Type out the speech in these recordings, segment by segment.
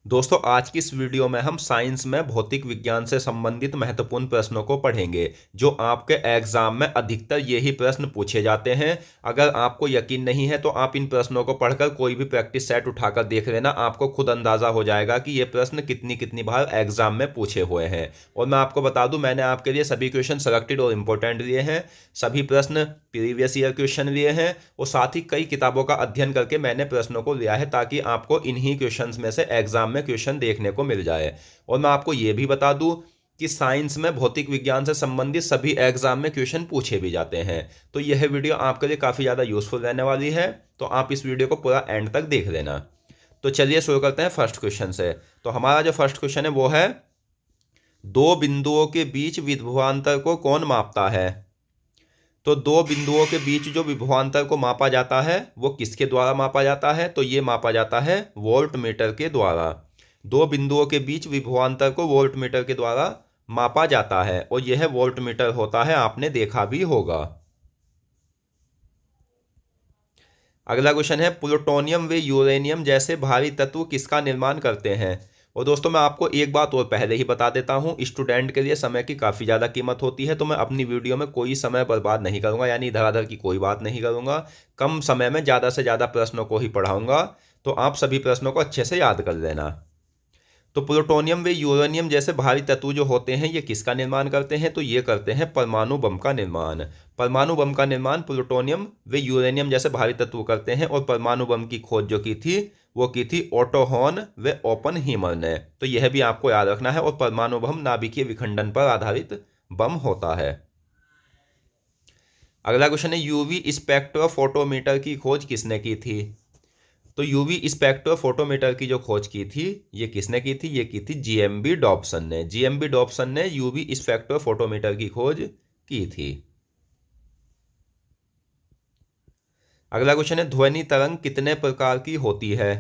दोस्तों आज की इस वीडियो में हम साइंस में भौतिक विज्ञान से संबंधित महत्वपूर्ण प्रश्नों को पढ़ेंगे जो आपके एग्जाम में अधिकतर यही प्रश्न पूछे जाते हैं। अगर आपको यकीन नहीं है तो आप इन प्रश्नों को पढ़कर कोई भी प्रैक्टिस सेट उठाकर देख लेना, आपको खुद अंदाजा हो जाएगा कि ये प्रश्न कितनी कितनी बार एग्जाम में पूछे हुए हैं। और मैं आपको बता दूं, मैंने आपके लिए सभी क्वेश्चन सेलेक्टेड और इंपॉर्टेंट लिए हैं, सभी प्रश्न प्रीवियस ईयर क्वेश्चन लिए हैं और साथ ही कई किताबों का अध्ययन करके मैंने प्रश्नों को लिया है ताकि आपको इन्हीं क्वेश्चंस में से एग्जाम में क्वेश्चन देखने को मिल जाए। और मैं आपको ये भी बता दूं कि साइंस में भौतिक विज्ञान से संबंधित सभी एग्जाम में क्वेश्चन पूछे भी जाते हैं। तो यह वीडियो आपके लिए काफ़ी ज़्यादा यूजफुल रहने वाली है, तो आप इस वीडियो को पूरा एंड तक देख लेना। तो चलिए शुरू करते हैं फर्स्ट क्वेश्चन से। तो हमारा जो फर्स्ट क्वेश्चन है वो है, दो बिंदुओं के बीच विभवांतर को कौन मापता है? तो दो बिंदुओं के बीच जो विभवांतर को मापा जाता है वो किसके द्वारा मापा जाता है? तो ये मापा जाता है वोल्ट मीटर के द्वारा। दो बिंदुओं के बीच विभवांतर को वोल्ट मीटर के द्वारा मापा जाता है और यह वोल्ट मीटर होता है, आपने देखा भी होगा। अगला क्वेश्चन है, प्लूटोनियम व यूरेनियम जैसे भारी तत्व किसका निर्माण करते हैं? और दोस्तों मैं आपको एक बात और पहले ही बता देता हूं, स्टूडेंट के लिए समय की काफ़ी ज़्यादा कीमत होती है, तो मैं अपनी वीडियो में कोई समय बर्बाद नहीं करूंगा, यानी इधर की कोई बात नहीं करूंगा। कम समय में ज़्यादा से ज़्यादा प्रश्नों को ही पढ़ाऊंगा, तो आप सभी प्रश्नों को अच्छे से याद कर लेना। तो प्लूटोनियम व यूरेनियम जैसे भारी तत्व जो होते हैं ये किसका निर्माण करते हैं? तो ये करते हैं परमाणु बम का निर्माण। परमाणु बम का निर्माण प्लूटोनियम व यूरेनियम जैसे भारी तत्व करते हैं और परमाणु बम की खोज जो की थी वो की थी ओटो हॉर्न व ओपनहीमर ने। तो यह भी आपको याद रखना है। और परमाणु बम नाभिकीय विखंडन पर आधारित बम होता है। अगला क्वेश्चन है, यूवी स्पेक्ट्रोफोटोमीटर की खोज किसने की थी? तो यूवी स्पेक्ट्रोफोटोमीटर की जो खोज की थी ये किसने की थी? ये की थी जीएमबी डॉब्सन ने। जीएमबी डॉब्सन ने यूवी स्पेक्ट्रोफोटोमीटर की खोज की थी। अगला क्वेश्चन है, ध्वनि तरंग कितने प्रकार की होती है?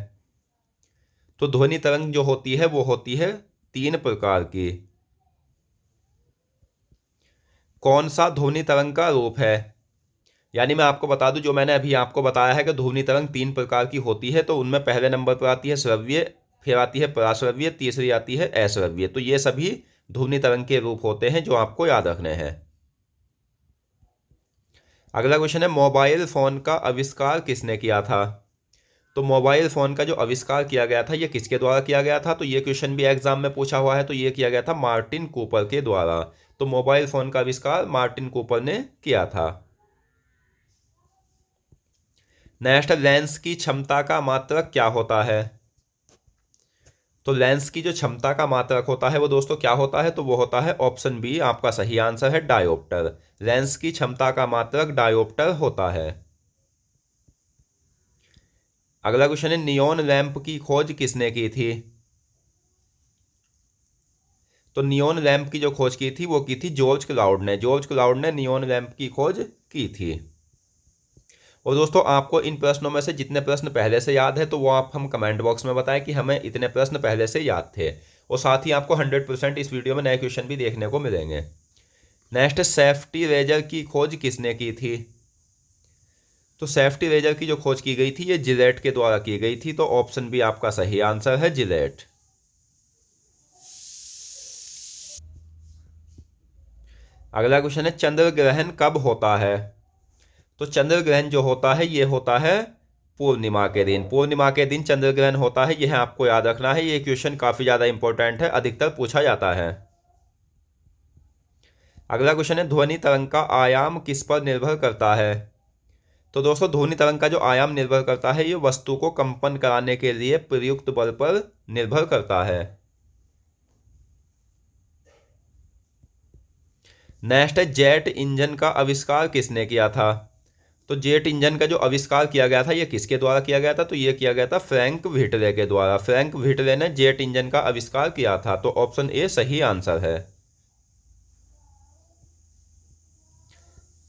तो ध्वनि तरंग जो होती है वो होती है 3 प्रकार की। कौन सा ध्वनि तरंग का रूप है? यानी मैं आपको बता दूं, जो मैंने अभी आपको बताया है कि ध्वनि तरंग 3 प्रकार की होती है, तो उनमें पहले नंबर पर आती है श्रव्य, फिर आती है पराश्रव्य, तीसरी आती है अश्रव्य। तो ये सभी ध्वनि तरंग के रूप होते हैं जो आपको याद रखने हैं। अगला क्वेश्चन है, मोबाइल फोन का आविष्कार किसने किया था? तो मोबाइल फोन का जो आविष्कार किया गया था ये किसके द्वारा किया गया था? तो ये क्वेश्चन भी एग्जाम में पूछा हुआ है। तो ये किया गया था मार्टिन कूपर के द्वारा। तो मोबाइल फोन का आविष्कार मार्टिन कूपर ने किया था। नेक्स्ट, लेंस की क्षमता का मात्रक क्या होता है? तो लेंस की जो क्षमता का मात्रक होता है वो दोस्तों क्या होता है? तो वो होता है ऑप्शन बी, आपका सही आंसर है डायोप्टर। लेंस की क्षमता का मात्रक डायोप्टर होता है। अगला क्वेश्चन है, नियॉन लैंप की खोज किसने की थी? तो नियॉन लैंप की जो खोज की थी वो की थी जॉर्ज क्लाउड ने। जॉर्ज क्लाउड ने नियॉन लैंप की खोज की थी। और दोस्तों आपको इन प्रश्नों में से जितने प्रश्न पहले से याद है तो वो आप हम कमेंट बॉक्स में बताएं कि हमें इतने प्रश्न पहले से याद थे। और साथ ही आपको 100% इस वीडियो में नए क्वेश्चन भी देखने को मिलेंगे। नेक्स्ट, सेफ्टी रेजर की खोज किसने की थी? तो सेफ्टी रेजर की जो खोज की गई थी ये जिलेट के द्वारा की गई थी। तो ऑप्शन बी आपका सही आंसर है, जिलेट। अगला क्वेश्चन है, चंद्र ग्रहण कब होता है? तो चंद्र ग्रहण जो होता है ये होता है पूर्णिमा के दिन। पूर्णिमा के दिन चंद्र ग्रहण होता है, यह आपको याद रखना है। ये क्वेश्चन काफी ज्यादा इंपॉर्टेंट है, अधिकतर पूछा जाता है। अगला क्वेश्चन है, ध्वनि तरंग का आयाम किस पर निर्भर करता है? तो दोस्तों ध्वनि तरंग का जो आयाम निर्भर करता है ये वस्तु को कंपन कराने के लिए प्रयुक्त बल पर निर्भर करता है। नेक्स्ट है, जेट इंजन का आविष्कार किसने किया था? तो जेट इंजन का जो आविष्कार किया गया था ये किसके द्वारा किया गया था? तो ये किया गया था फ्रैंक व्हिटले के द्वारा। फ्रैंक व्हिटले ने जेट इंजन का आविष्कार किया था। तो ऑप्शन ए सही आंसर है।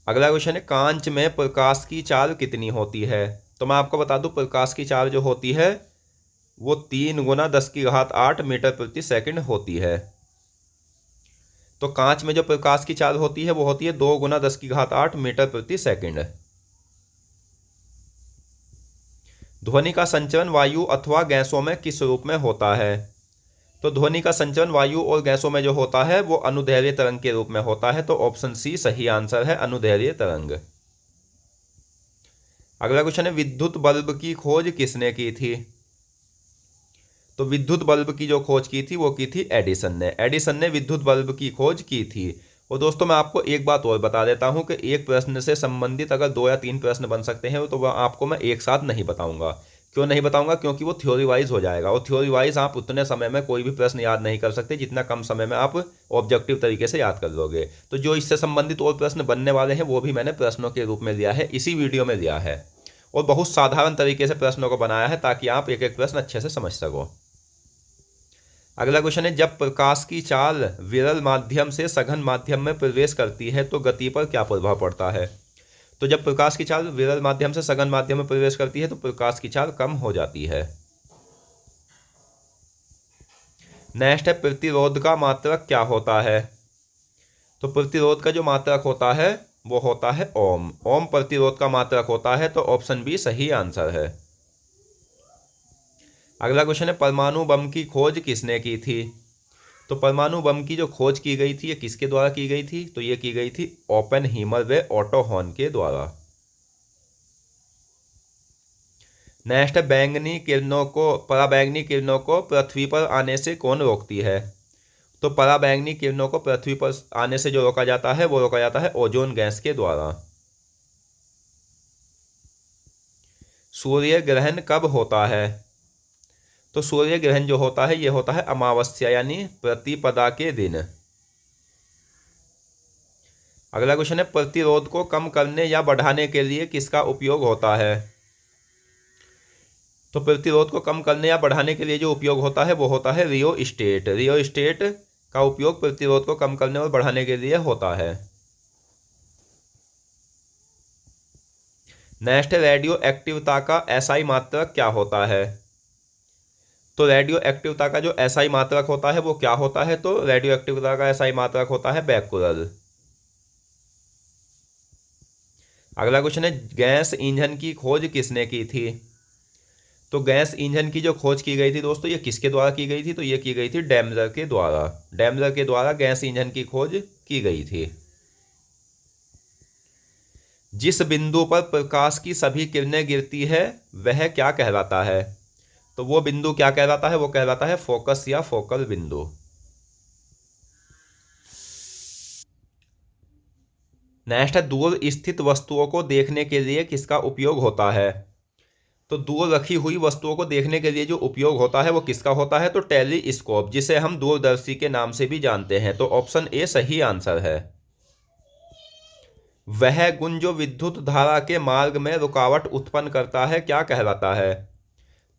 अगला क्वेश्चन है, कांच में प्रकाश की चाल कितनी होती है? तो मैं आपको बता दूं, प्रकाश की चाल जो होती है वो 3 × 10⁸ मीटर प्रति सेकंड होती है। तो कांच में जो प्रकाश की चाल होती है वो होती है 2 × 10⁸ मीटर प्रति सेकंड। ध्वनि का संचरण वायु अथवा गैसों में किस रूप में होता है? तो ध्वनि का संचरण वायु और गैसों में जो होता है वो अनुदैर्घ्य तरंग के रूप में होता है। तो ऑप्शन सी सही आंसर है, अनुदैर्घ्य तरंग। अगला क्वेश्चन है, विद्युत बल्ब की खोज किसने की थी? तो विद्युत बल्ब की जो खोज की थी वो की थी एडिसन ने। एडिसन ने विद्युत बल्ब की खोज की थी। और दोस्तों मैं आपको एक बात और बता देता हूं कि एक प्रश्न से संबंधित अगर 2 या 3 प्रश्न बन सकते हैं तो वह आपको मैं एक साथ नहीं बताऊंगा। क्यों नहीं बताऊंगा? क्योंकि वो थ्योरी वाइज हो जाएगा, और थ्योरी वाइज आप उतने समय में कोई भी प्रश्न याद नहीं कर सकते जितना कम समय में आप ऑब्जेक्टिव तरीके से याद कर लोगे। तो जो इससे संबंधित और प्रश्न बनने वाले हैं वो भी मैंने प्रश्नों के रूप में लिया है, इसी वीडियो में लिया है, और बहुत साधारण तरीके से प्रश्नों को बनाया है ताकि आप एक एक प्रश्न अच्छे से समझ सको। अगला क्वेश्चन है, जब प्रकाश की चाल विरल माध्यम से सघन माध्यम में प्रवेश करती है तो गति पर क्या प्रभाव पड़ता है? तो जब प्रकाश की चाल विरल माध्यम से सघन माध्यम में प्रवेश करती है तो प्रकाश की चाल कम हो जाती है। नेक्स्ट है, प्रतिरोध का मात्रक क्या होता है? तो प्रतिरोध का जो मात्रक होता है वो होता है ओम। ओम प्रतिरोध का मात्रक होता है। तो ऑप्शन बी सही आंसर है। अगला क्वेश्चन है, परमाणु बम की खोज किसने की थी? तो परमाणु बम की जो खोज की गई थी ये किसके द्वारा की गई थी? तो ये की गई थी ओपेनहीमर व ओटो हॉर्न के द्वारा। नेक्स्ट है, पराबैंगनी किरणों को पृथ्वी पर आने से कौन रोकती है? तो पराबैंगनी किरणों को पृथ्वी पर आने से जो रोका जाता है वो रोका जाता है ओजोन गैस के द्वारा। सूर्य ग्रहण कब होता है? तो सूर्य ग्रहण जो होता है ये होता है अमावस्या यानी प्रतिपदा के दिन। अगला क्वेश्चन है, प्रतिरोध को कम करने या बढ़ाने के लिए किसका उपयोग होता है? तो प्रतिरोध को कम करने या बढ़ाने के लिए जो उपयोग होता है वो होता है रियोस्टेट। रियोस्टेट का उपयोग प्रतिरोध को कम करने और बढ़ाने के लिए होता है। नेक्स्ट, रेडियो एक्टिवता का एसआई मात्रक क्या होता है? तो रेडियो एक्टिवता का जो एसआई मात्रक होता है वो क्या होता है? तो रेडियो एक्टिवता का एसआई मात्रक होता है बैकुरल। अगला क्वेश्चन है, गैस ईंधन की खोज किसने की थी? तो गैस ईंधन की जो खोज की गई थी दोस्तों ये किसके द्वारा की गई थी? तो ये की गई थी डैमलर के द्वारा। डैमलर के द्वारा गैस ईंधन की खोज की गई थी। जिस बिंदु पर प्रकाश की सभी किरणें गिरती है वह क्या कहलाता है? तो वो बिंदु क्या कहलाता है? वो कहलाता है फोकस या फोकल बिंदु। नेक्स्ट है, दूर स्थित वस्तुओं को देखने के लिए किसका उपयोग होता है? तो दूर रखी हुई वस्तुओं को देखने के लिए जो उपयोग होता है वो किसका होता है? तो टेलीस्कोप, जिसे हम दूरदर्शी के नाम से भी जानते हैं। तो ऑप्शन ए सही आंसर है। वह गुण जो विद्युत धारा के मार्ग में रुकावट उत्पन्न करता है क्या कहलाता है?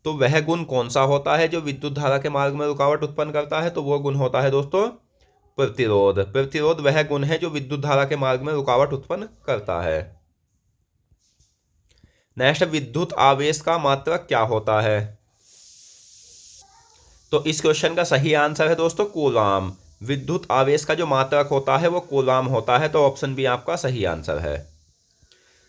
तो वह गुण कौन सा होता है जो विद्युत धारा के मार्ग में रुकावट उत्पन्न करता है? तो वो गुण होता है दोस्तों प्रतिरोध। प्रतिरोध वह गुण है जो विद्युत धारा के मार्ग में रुकावट उत्पन्न करता है। नेक्स्ट, विद्युत आवेश का मात्रक क्या होता है? तो इस क्वेश्चन का सही आंसर है दोस्तों कूलाम। विद्युत आवेश का जो मात्रक होता है वो कूलाम होता है। तो ऑप्शन बी आपका सही आंसर है।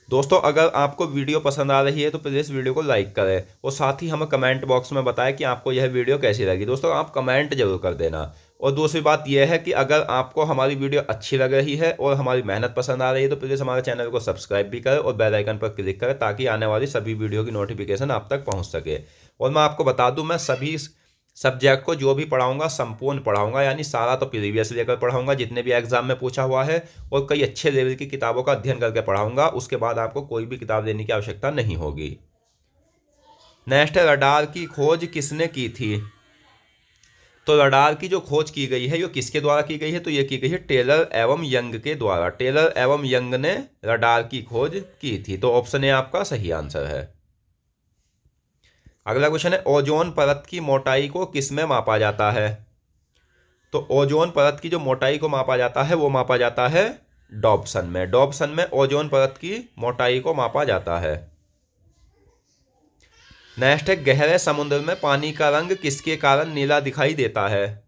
दोस्तों अगर आपको वीडियो पसंद आ रही है तो प्लीज़ इस वीडियो को लाइक करें, और साथ ही हमें कमेंट बॉक्स में बताएं कि आपको यह वीडियो कैसी लगी। दोस्तों आप कमेंट जरूर कर देना। और दूसरी बात यह है कि अगर आपको हमारी वीडियो अच्छी लग रही है और हमारी मेहनत पसंद आ रही है तो प्लीज़ हमारे चैनल को सब्सक्राइब भी करें और बेल आइकन पर क्लिक करें ताकि आने वाली सभी वीडियो की नोटिफिकेशन आप तक पहुँच सके। और मैं आपको बता दूँ, मैं सभी सब्जेक्ट को जो भी पढ़ाऊंगा संपूर्ण पढ़ाऊंगा, यानी सारा तो प्रीवियस लेकर पढ़ाऊंगा जितने भी एग्जाम में पूछा हुआ है, और कई अच्छे लेवल की किताबों का अध्ययन करके पढ़ाऊंगा। उसके बाद आपको कोई भी किताब लेने की आवश्यकता नहीं होगी। नेक्स्ट, रडार की खोज किसने की थी? तो रडार की जो खोज की गई है ये किसके द्वारा की गई है? तो ये की गई है टेलर एवं यंग के द्वारा। टेलर एवं यंग ने रडार की खोज की थी। तो ऑप्शन ए आपका सही आंसर है। अगला क्वेश्चन है, ओजोन परत की मोटाई को किस में मापा जाता है? तो ओजोन परत की जो मोटाई को मापा जाता है वो मापा जाता है डॉप्सन में। डॉप्सन में ओजोन परत की मोटाई को मापा जाता है। नेक्स्ट है, गहरे समुद्र में पानी का रंग किसके कारण नीला दिखाई देता है?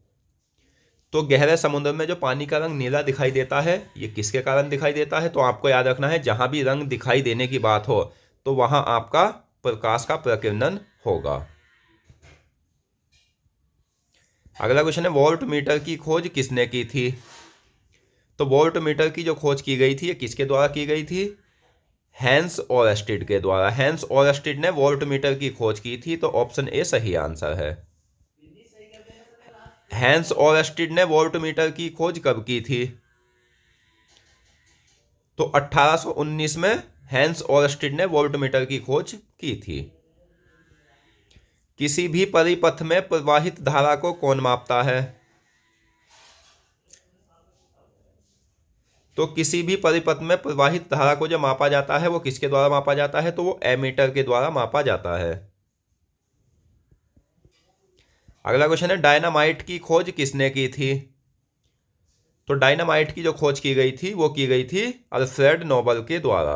तो गहरे समुद्र में जो पानी का रंग नीला दिखाई देता है ये किसके कारण दिखाई देता है? तो आपको याद रखना है जहां भी रंग दिखाई देने की बात हो तो वहां आपका प्रकाश का प्रकीर्णन होगा। अगला क्वेश्चन है, वोल्टमीटर की खोज किसने की थी? तो वोल्टमीटर की जो खोज की गई थी ये किसके द्वारा की गई थी? हैंस ओरस्टेड के द्वारा। हैंस ओरस्टेड ने वोल्टमीटर की खोज की थी, तो ऑप्शन ए सही आंसर है। हैंस ओरस्टेड ने वोल्टमीटर की खोज कब की थी? तो 1819 में हैंस ओरस्टेड ने वोल्टमीटर की खोज की थी। किसी भी परिपथ में प्रवाहित धारा को कौन मापता है? तो किसी भी परिपथ में प्रवाहित धारा को जो मापा जाता है वो किसके द्वारा मापा जाता है? तो वो एमीटर के द्वारा मापा जाता है। अगला क्वेश्चन है, डायनामाइट की खोज किसने की थी? तो डायनामाइट की जो खोज की गई थी वो की गई थी अल्फ्रेड नोबल के द्वारा।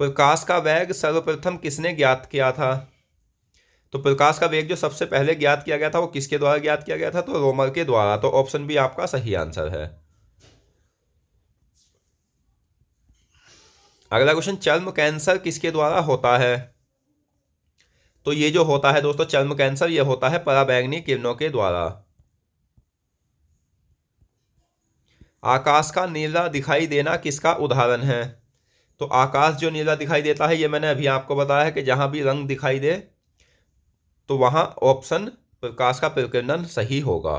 प्रकाश का वेग सर्वप्रथम किसने ज्ञात किया था? तो प्रकाश का वेग जो सबसे पहले ज्ञात किया गया था वो किसके द्वारा ज्ञात किया गया था? तो रोमर के द्वारा। तो ऑप्शन बी आपका सही आंसर है। अगला क्वेश्चन, चर्म कैंसर किसके द्वारा होता है? तो ये जो होता है दोस्तों चर्म कैंसर, ये होता है पराबैंगनी किरणों के द्वारा। आकाश का नीला दिखाई देना किसका उदाहरण है? तो आकाश जो नीला दिखाई देता है ये मैंने अभी आपको बताया है कि जहां भी रंग दिखाई दे तो वहां ऑप्शन प्रकाश का प्रकीर्णन सही होगा।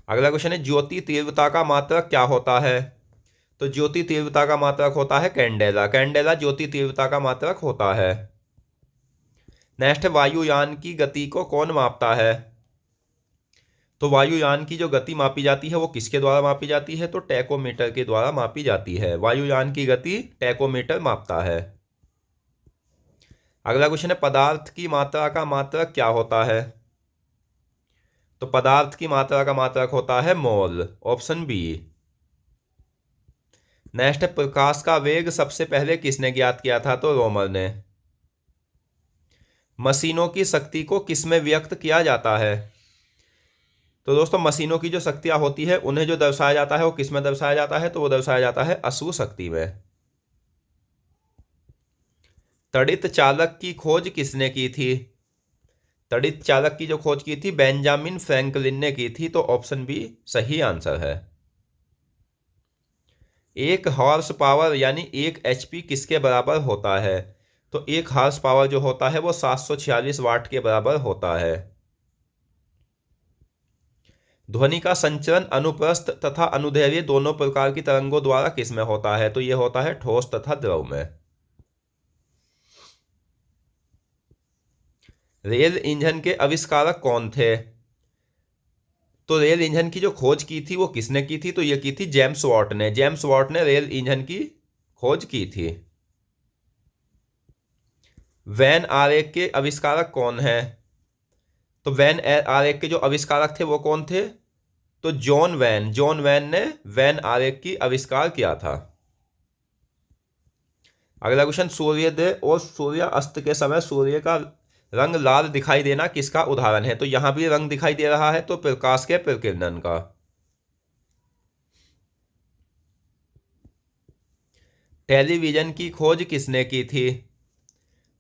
अगला क्वेश्चन है, ज्योति तीव्रता का मात्रक क्या होता है? तो ज्योति तीव्रता का मात्रक होता है कैंडेला। कैंडेला ज्योति तीव्रता का मात्रक होता है। नेक्स्ट, वायुयान की गति को कौन मापता है? तो वायुयान की जो गति मापी जाती है वो किसके द्वारा मापी जाती है? तो टैकोमीटर के द्वारा मापी जाती है। वायुयान की गति टैकोमीटर मापता है। अगला क्वेश्चन है, पदार्थ की मात्रा का मात्रक क्या होता है? तो पदार्थ की मात्रा का मात्रक होता है मोल। Option B. नेक्स्ट है, प्रकाश का वेग सबसे पहले किसने ज्ञात किया था? तो रोमर ने। मशीनों की शक्ति को किसमें व्यक्त किया जाता है? तो दोस्तों मशीनों की जो शक्तियां होती है उन्हें जो दर्शाया जाता है वो किसमें दर्शाया जाता है? तो वो दर्शाया जाता है अश्व शक्ति में। तड़ित चालक की खोज किसने की थी? तड़ित चालक की जो खोज की थी बेंजामिन फ्रैंकलिन ने की थी। तो ऑप्शन बी सही आंसर है। एक हॉर्स पावर यानी 1 HP किसके बराबर होता है? तो एक हॉर्स पावर जो होता है वो 746 वाट के बराबर होता है। ध्वनि का संचरण अनुप्रस्थ तथा अनुदैर्घ्य दोनों प्रकार की तरंगों द्वारा किसमें होता है? तो यह होता है ठोस तथा द्रव में। रेल इंजन के आविष्कारक कौन थे? तो रेल इंजन की जो खोज की थी वो किसने की थी? तो यह की थी जेम्स वॉट ने। जेम्स वॉट ने रेल इंजन की खोज की थी। वैन आरेख के आविष्कारक कौन है? तो वैन आरेख के जो आविष्कारक थे वो कौन थे? तो जॉन वैन। जॉन वैन ने वैन आरेख की आविष्कार किया था। अगला क्वेश्चन, सूर्योदय और सूर्य अस्त के समय सूर्य का रंग लाल दिखाई देना किसका उदाहरण है? तो यहां भी रंग दिखाई दे रहा है तो प्रकाश के प्रकीर्णन का। टेलीविजन की खोज किसने की थी?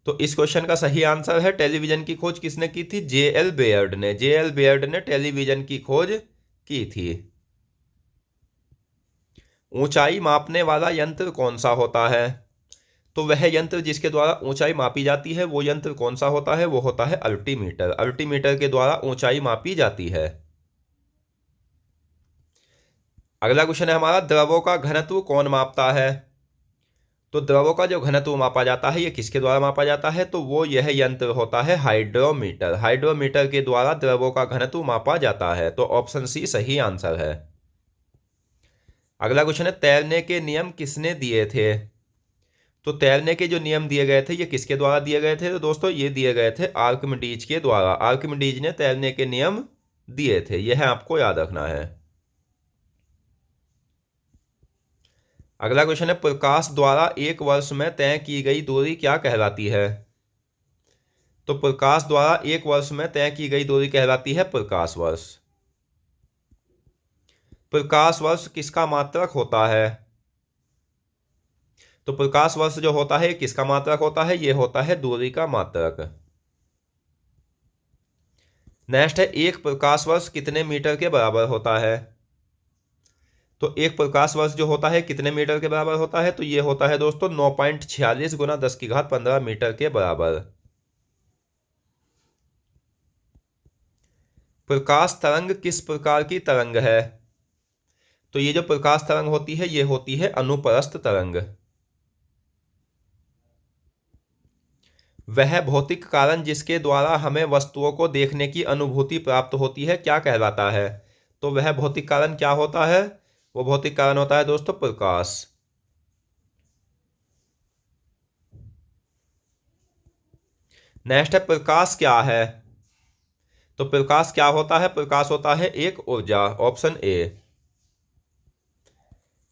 तो इस क्वेश्चन का सही आंसर है, टेलीविजन की खोज किसने की थी? J.L. बेयर्ड ने। J.L. बेयर्ड ने टेलीविजन की खोज की थी। ऊंचाई मापने वाला यंत्र कौन सा होता है? तो वह यंत्र जिसके द्वारा ऊंचाई मापी जाती है वो यंत्र कौन सा होता है? वो होता है अल्टीमीटर। अल्टीमीटर के द्वारा ऊंचाई मापी जाती है। अगला क्वेश्चन है हमारा, द्रवों का घनत्व कौन मापता है? तो द्रवों का जो घनत्व मापा जाता है ये किसके द्वारा मापा जाता है? तो वो यह यंत्र होता है हाइड्रोमीटर। हाइड्रोमीटर के द्वारा द्रवों का घनत्व मापा जाता है। तो ऑप्शन सी सही आंसर है। अगला क्वेश्चन है, तैरने के नियम किसने दिए थे? तो तैरने के जो नियम दिए गए थे ये किसके द्वारा दिए गए थे? तो दोस्तों ये दिए गए थे आर्किमिडीज के द्वारा। आर्किमिडीज ने तैरने के नियम दिए थे, यह आपको याद रखना है। अगला क्वेश्चन है, प्रकाश द्वारा एक वर्ष में तय की गई दूरी क्या कहलाती है? तो प्रकाश द्वारा एक वर्ष में तय की गई दूरी कहलाती है प्रकाश वर्ष। प्रकाश वर्ष किसका मात्रक होता है? तो प्रकाश वर्ष जो होता है किसका मात्रक होता है, ये होता है दूरी का मात्रक। नेक्स्ट है एक प्रकाश वर्ष कितने मीटर के बराबर होता है। तो एक प्रकाश वर्ष जो होता है कितने मीटर के बराबर होता है, तो ये होता है दोस्तों 9.46 गुना 10 की घात 15 मीटर के बराबर। प्रकाश तरंग किस प्रकार की तरंग है। तो ये जो प्रकाश तरंग होती है ये होती है अनुप्रस्थ तरंग। वह भौतिक कारण जिसके द्वारा हमें वस्तुओं को देखने की अनुभूति प्राप्त होती है क्या कहलाता है। तो वह भौतिक कारण क्या होता है, वो भौतिक कारण होता है दोस्तों प्रकाश। नेक्स्ट है प्रकाश क्या है। तो प्रकाश क्या होता है, प्रकाश होता है एक ऊर्जा, ऑप्शन ए।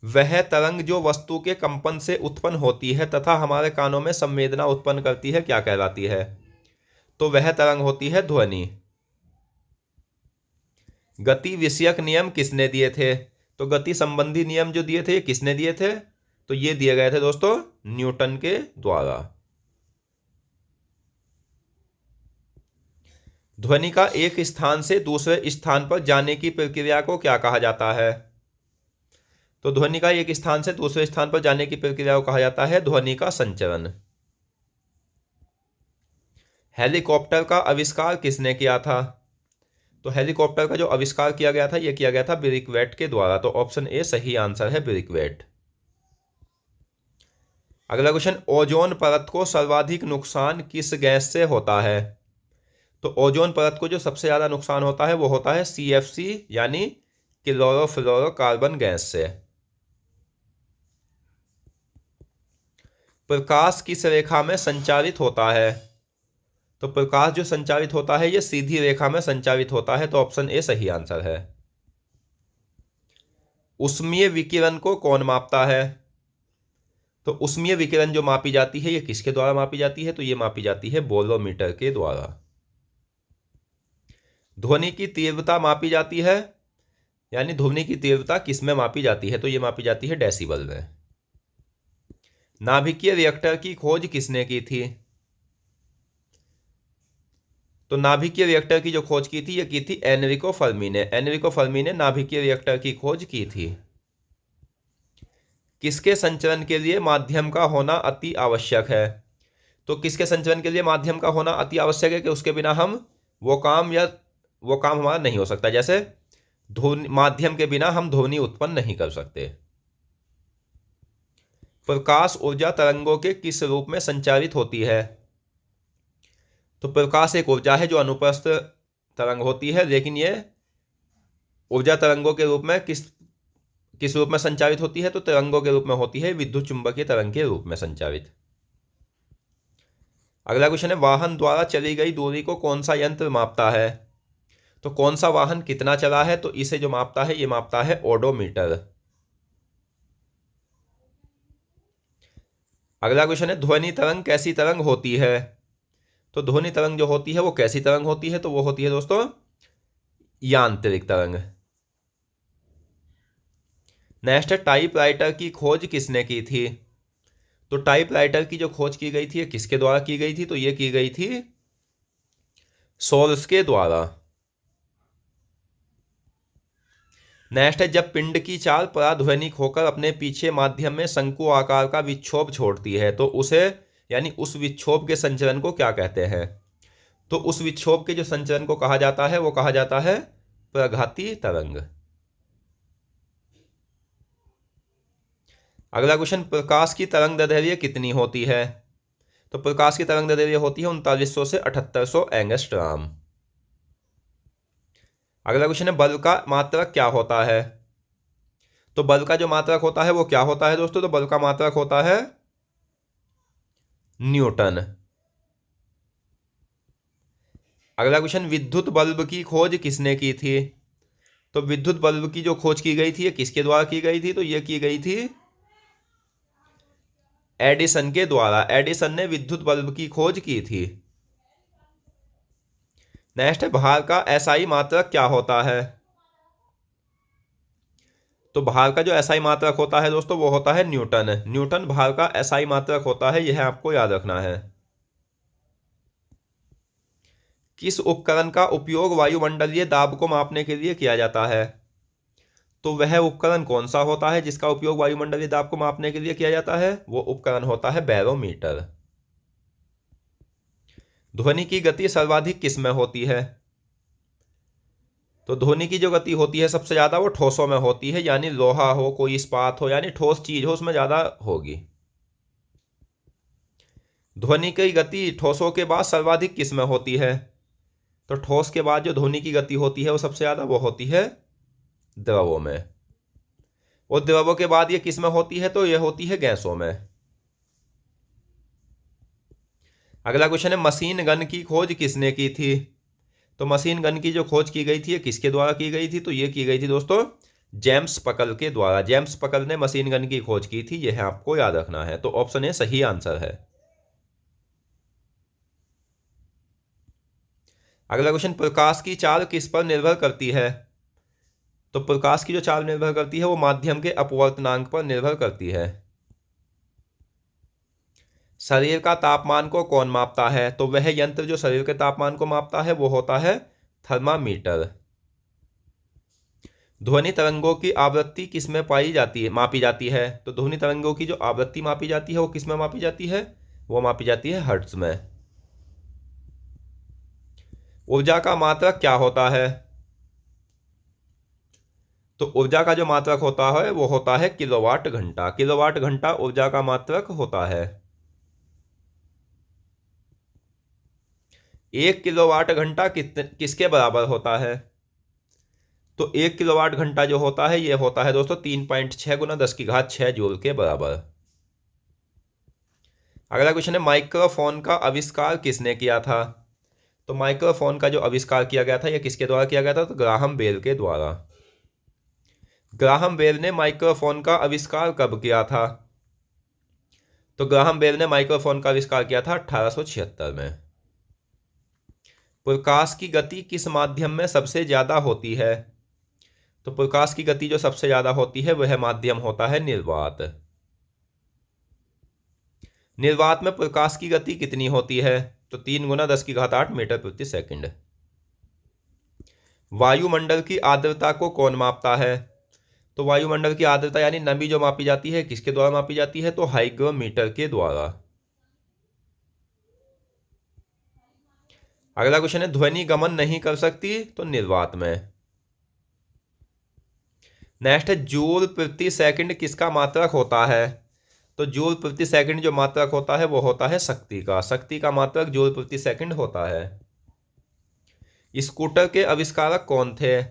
वह तरंग जो वस्तु के कंपन से उत्पन्न होती है तथा हमारे कानों में संवेदना उत्पन्न करती है क्या कहलाती है। तो वह तरंग होती है ध्वनि। गति विषयक नियम किसने दिए थे। तो गति संबंधी नियम जो दिए थे ये किसने दिए थे, तो ये दिए गए थे दोस्तों न्यूटन के द्वारा। ध्वनि का एक स्थान से दूसरे स्थान पर जाने की प्रक्रिया को क्या कहा जाता है। तो ध्वनि का एक स्थान से दूसरे स्थान पर जाने की प्रक्रिया को कहा जाता है ध्वनि का संचरण। हेलीकॉप्टर का आविष्कार किसने किया था। तो हेलीकॉप्टर का जो आविष्कार किया गया था यह किया गया था ब्रिकवेट के द्वारा। तो ऑप्शन ए सही आंसर है ब्रिकवेट। अगला क्वेश्चन, ओजोन परत को सर्वाधिक नुकसान किस गैस से होता है। तो ओजोन परत को जो सबसे ज्यादा नुकसान होता है वो होता है CFC यानी क्लोरोफ्लोरोकार्बन गैस से। प्रकाश किस रेखा में संचारित होता है। तो प्रकाश जो संचारित होता है ये सीधी रेखा में संचारित होता है। तो ऑप्शन ए सही आंसर है। उष्मीय विकिरण को कौन मापता है। तो उष्मीय विकिरण जो मापी जाती है ये किसके द्वारा मापी जाती है, तो ये मापी जाती है बोलोमीटर के द्वारा। ध्वनि की तीव्रता मापी जाती है, यानी ध्वनि की तीव्रता किस में मापी जाती है, तो ये मापी जाती है डेसिबल में। नाभिकीय रिएक्टर की खोज किसने की थी। तो नाभिकीय रिएक्टर की जो खोज की थी ये की थी एनरिको फर्मी ने। एनरिको फर्मी ने नाभिकीय रिएक्टर की खोज की थी। किसके संचरण के लिए माध्यम का होना अति आवश्यक है। तो किसके संचरण के लिए माध्यम का होना अति आवश्यक है कि उसके बिना हम वो काम हमारा नहीं हो सकता। जैसे ध्वनि, माध्यम के बिना हम ध्वनि उत्पन्न नहीं कर सकते। प्रकाश ऊर्जा तरंगों के किस रूप में संचारित होती है। तो प्रकाश एक ऊर्जा है जो अनुप्रस्थ तरंग होती है, लेकिन यह ऊर्जा तरंगों के रूप में किस रूप में संचारित होती है, तो तरंगों के रूप में होती है विद्युत चुंबकीय तरंग के रूप में संचारित। अगला क्वेश्चन है, वाहन द्वारा चली गई दूरी को कौन सा यंत्र मापता है। तो कौन सा वाहन कितना चला है, तो इसे जो मापता है ये मापता है ओडोमीटर। अगला क्वेश्चन है, ध्वनि तरंग कैसी तरंग होती है। तो ध्वनि तरंग जो होती है वो कैसी तरंग होती है, तो वो होती है दोस्तों यांत्रिक तरंग। नेक्स्ट है, टाइपराइटर की खोज किसने की थी। तो टाइपराइटर की जो खोज की गई थी ये किसके द्वारा की गई थी, तो ये की गई थी सोल्स के द्वारा। नेक्स्ट है, जब पिंड की चाल पराध्वनिक होकर अपने पीछे माध्यम में शंकु आकार का विक्षोभ छोड़ती है तो उसे यानी उस विक्षोभ के संचरण को क्या कहते हैं। तो उस विक्षोभ के जो संचरण को कहा जाता है वो कहा जाता है प्रघाती तरंग। अगला क्वेश्चन, प्रकाश की तरंग दैर्ध्य कितनी होती है। तो प्रकाश की तरंग दैर्ध्य होती है 3900 से 7800 एंगस्ट्रॉम। अगला क्वेश्चन है, बल का मात्रक क्या होता है। तो बल का जो मात्रक होता है वो क्या होता है दोस्तों, तो बल का मात्रक होता है न्यूटन। अगला क्वेश्चन, विद्युत बल्ब की खोज किसने की थी। तो विद्युत बल्ब की जो खोज की गई थी ये किसके द्वारा की गई थी, तो ये की गई थी एडिसन के द्वारा। एडिसन ने विद्युत बल्ब की खोज की थी। नेक्स्ट है, भार का एसआई मात्रक क्या होता है। तो भार का जो एसआई मात्रक होता है दोस्तों वो होता है न्यूटन। न्यूटन भार का एसआई मात्रक होता है, यह आपको याद रखना है। किस उपकरण का उपयोग वायुमंडलीय दाब को मापने के लिए किया जाता है? तो वह उपकरण कौन सा होता है जिसका उपयोग वायुमंडलीय दाब को मापने के लिए किया जाता है? वो उपकरण होता है बैरोमीटर। ध्वनि की गति सर्वाधिक किस में होती है? तो ध्वनि की जो गति होती है सबसे ज्यादा वो ठोसों में होती है, यानी लोहा हो, कोई इस्पात हो, यानी ठोस चीज हो, उसमें ज्यादा होगी। ध्वनि की गति ठोसों के बाद सर्वाधिक किस में होती है? तो ठोस के बाद जो ध्वनि की गति होती है वो सबसे ज्यादा वो होती है द्रवों में। और द्रवों के बाद ये किस में होती है? तो ये होती है गैसों में। अगला क्वेश्चन है, मशीन गन की खोज किसने की थी? तो मशीन गन की जो खोज की गई थी ये किसके द्वारा की गई थी? तो ये की गई थी दोस्तों जेम्स पकल के द्वारा। जेम्स पकल ने मशीन गन की खोज की थी, यह आपको याद रखना है। तो ऑप्शन ए सही आंसर है। अगला क्वेश्चन, प्रकाश की चाल किस पर निर्भर करती है? तो प्रकाश की जो चाल निर्भर करती है वो माध्यम के अपवर्तनांक पर निर्भर करती है। शरीर का तापमान को कौन मापता है? तो वह यंत्र जो शरीर के तापमान को मापता है वो होता है थर्मामीटर। ध्वनि तरंगों की आवृत्ति किस में पाई जाती है, मापी जाती है? तो ध्वनि तरंगों की जो आवृत्ति मापी जाती है वो किस में मापी जाती है? वो मापी जाती है हर्ट्ज में। ऊर्जा का मात्रक क्या होता है? तो ऊर्जा का जो मात्रक होता है वो होता है किलोवाट घंटा। किलोवाट घंटा ऊर्जा का मात्रक होता है। 1 किलोवाट घंटा किसके बराबर होता है? तो 1 किलोवाट घंटा जो होता है ये होता है दोस्तों 3.6 गुना 10⁶ जूल के बराबर। अगला क्वेश्चन है, माइक्रोफोन का आविष्कार किसने किया था? तो माइक्रोफोन का जो आविष्कार किया गया था यह किसके द्वारा किया गया था? तो ग्राहम बेल के द्वारा। ग्राहम बेल ने माइक्रोफोन का आविष्कार कब किया था? तो ग्राहम बेल ने माइक्रोफोन का आविष्कार किया था 1876 में। प्रकाश की गति किस माध्यम में सबसे ज्यादा होती है? तो प्रकाश की गति जो सबसे ज्यादा होती है वह माध्यम होता है निर्वात। निर्वात में प्रकाश की गति कितनी होती है? तो 3 गुना 10⁸ मीटर प्रति सेकंड। वायुमंडल की आर्द्रता को कौन मापता है? तो वायुमंडल की आर्द्रता यानी नमी जो मापी जाती है किसके द्वारा मापी जाती है? तो हाइग्रोमीटर के द्वारा। अगला क्वेश्चन है, ध्वनि गमन नहीं कर सकती? तो निर्वात में। नेक्स्ट है, जूल प्रति सेकंड किसका मात्रक होता है? तो जूल प्रति सेकंड जो मात्रक होता है वो होता है शक्ति का। शक्ति का मात्रक जूल प्रति सेकंड होता है। स्कूटर के आविष्कारक कौन थे?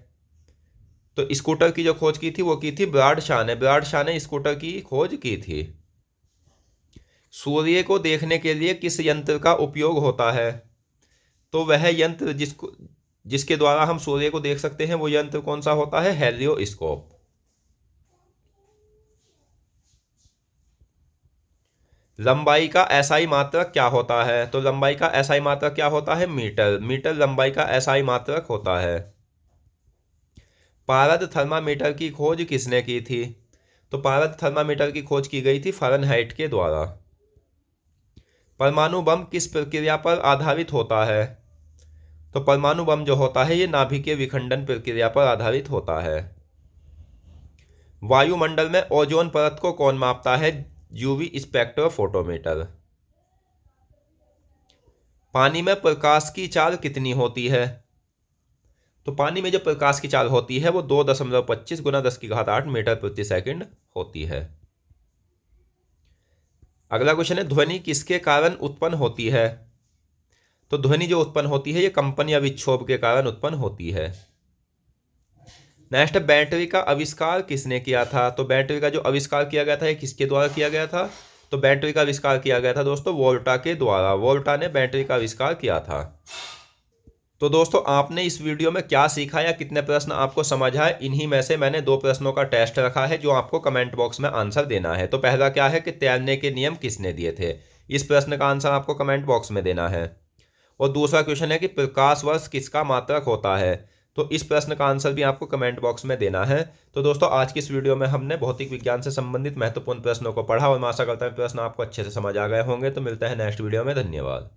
तो स्कूटर की जो खोज की थी वो की थी ब्राड शॉ ने। ब्राड शॉ ने स्कूटर की खोज की थी। सूर्य को देखने के लिए किस यंत्र का उपयोग होता है? तो वह यंत्र जिसके द्वारा हम सूर्य को देख सकते हैं वो यंत्र कौन सा होता है? हेलियोस्कोप। लंबाई का एसआई मात्रक क्या होता है? तो लंबाई का एसआई मात्रक क्या होता है? मीटर। मीटर लंबाई का एसआई मात्रक होता है। पारद थर्मामीटर की खोज किसने की थी? तो पारद थर्मामीटर की खोज की गई थी फ़ारेनहाइट के द्वारा। परमाणु बम किस प्रक्रिया पर आधारित होता है? तो परमाणु बम जो होता है ये नाभिकीय विखंडन प्रक्रिया पर आधारित होता है। वायुमंडल में ओजोन परत को कौन मापता है? UV spectrophotometer. पानी में प्रकाश की चाल कितनी होती है? तो पानी में जो प्रकाश की चाल होती है वो 2.25 गुना 10⁸ मीटर प्रति सेकंड होती है। अगला क्वेश्चन है, ध्वनि किसके कारण उत्पन्न होती है? तो ध्वनि जो उत्पन्न होती है ये कंपन या विक्षोभ के कारण उत्पन्न होती है। नेक्स्ट, बैटरी का आविष्कार किसने किया था? तो बैटरी का जो आविष्कार किया गया था ये किसके द्वारा किया गया था? तो बैटरी का आविष्कार किया गया था दोस्तों वोल्टा के द्वारा। वोल्टा ने बैटरी का आविष्कार किया था। तो दोस्तों आपने इस वीडियो में क्या सीखा या कितने प्रश्न आपको समझ आए? इन्हीं में से मैंने 2 प्रश्नों का टेस्ट रखा है जो आपको कमेंट बॉक्स में आंसर देना है। तो पहला क्या है कि तैरने के नियम किसने दिए थे? इस प्रश्न का आंसर आपको कमेंट बॉक्स में देना है। और दूसरा क्वेश्चन है कि प्रकाश वर्ष किसका मात्रक होता है? तो इस प्रश्न का आंसर भी आपको कमेंट बॉक्स में देना है। तो दोस्तों आज की इस वीडियो में हमने भौतिक विज्ञान से संबंधित महत्वपूर्ण प्रश्नों को पढ़ा और मैं आशा करता हूं प्रश्न आपको अच्छे से समझ आ गए होंगे। तो मिलता है नेक्स्ट वीडियो में। धन्यवाद।